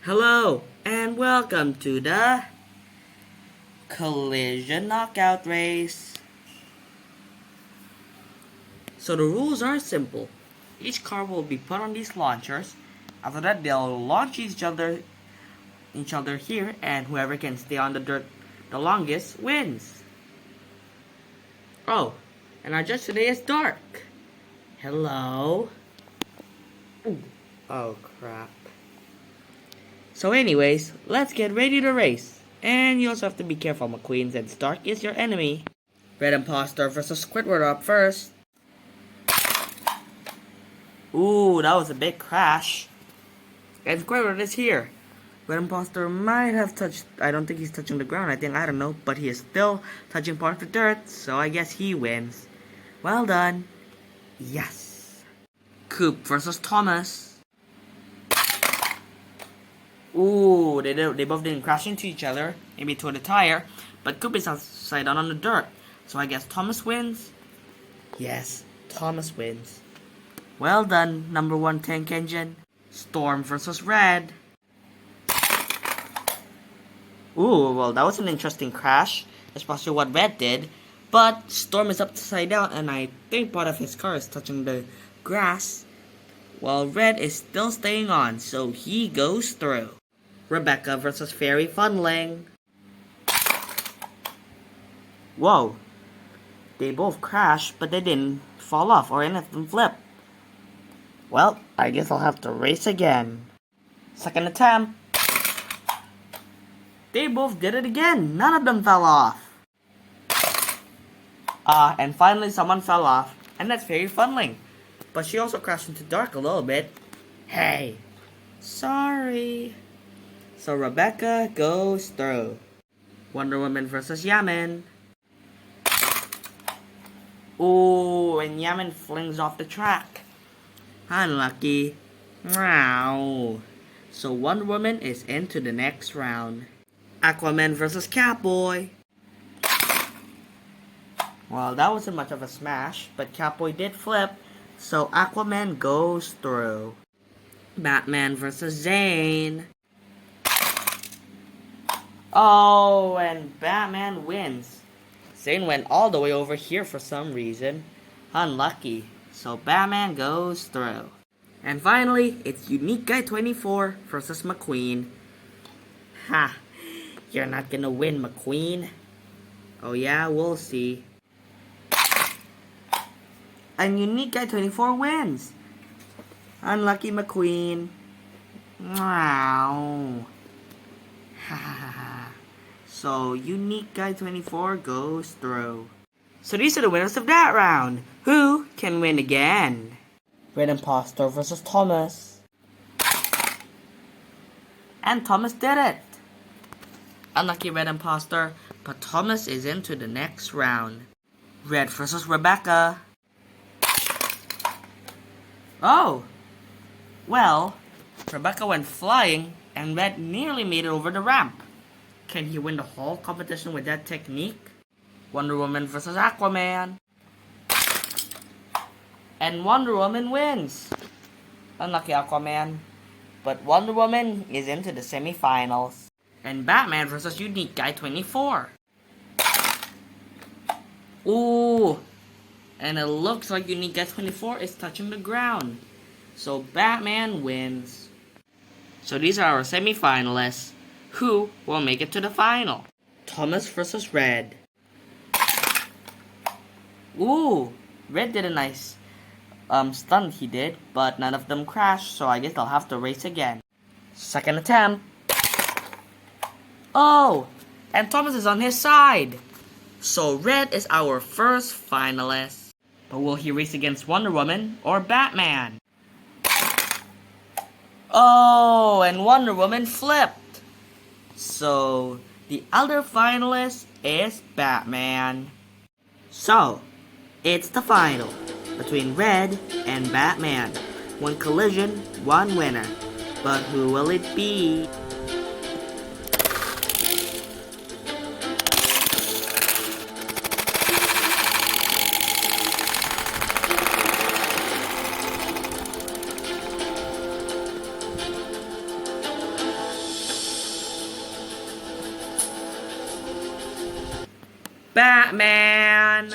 Hello and welcome to the Collision Knockout Race. So the rules are simple. Each car will be put on these launchers. After that, they'll launch each other here, and whoever can stay on the dirt the longest wins. Oh, and our judge today is Dark. Hello. Ooh. Oh crap. So anyways, let's get ready to race. And you also have to be careful, McQueen, since Dark is your enemy. Red Imposter versus Squidward up first. Ooh, that was a big crash. And Squidward is here. Red Imposter might have touched, I don't think he's touching the ground, I don't know, but he is still touching part of the dirt, so I guess he wins. Well done. Yes. Coop versus Thomas. Ooh, they both didn't crash into each other, maybe to the tire, but Coop is upside down on the dirt, so I guess Thomas wins? Yes, Thomas wins. Well done, number 1 tank engine. Storm versus Red. Ooh, well that was an interesting crash, especially what Red did, but Storm is upside down and I think part of his car is touching the grass, while Red is still staying on, so he goes through. Rebecca versus Fairy Funling. Whoa. They both crashed, but they didn't fall off or any of them flip. Well, I guess I'll have to race again. Second attempt. They both did it again. None of them fell off. And finally someone fell off, and that's Fairy Funling. But she also crashed into Dark a little bit. Hey. Sorry. So Rebecca goes through. Wonder Woman versus Yaman. Ooh, and Yaman flings off the track. Unlucky. Wow. So Wonder Woman is into the next round. Aquaman versus Catboy. Well, that wasn't much of a smash, but Catboy did flip, so Aquaman goes through. Batman versus Zane. Oh, and Batman wins. Zane went all the way over here for some reason. Unlucky. So Batman goes through. And finally, it's Unique Guy 24 versus McQueen. Ha! You're not gonna win, McQueen. Oh yeah, we'll see. And Unique Guy 24 wins. Unlucky McQueen. Wow. Ha ha ha ha. So Unique Guy 24 goes through. So these are the winners of that round. Who can win again? Red Imposter versus Thomas. And Thomas did it. Unlucky Red Imposter, but Thomas is into the next round. Red versus Rebecca. Oh! Well, Rebecca went flying and Red nearly made it over the ramp. Can he win the whole competition with that technique? Wonder Woman versus Aquaman. And Wonder Woman wins. Unlucky Aquaman. But Wonder Woman is into the semifinals. And Batman versus Unique Guy 24. Ooh. And it looks like Unique Guy 24 is touching the ground. So Batman wins. So these are our semifinalists. Who will make it to the final? Thomas versus Red. Ooh. Red did a nice stunt he did, but none of them crashed, so I guess I'll have to race again. Second attempt. Oh! And Thomas is on his side. So Red is our first finalist. But will he race against Wonder Woman or Batman? Oh, and Wonder Woman flipped. So the other finalist is Batman. So it's the final between Red and Batman. One collision, one winner. But who will it be? Batman!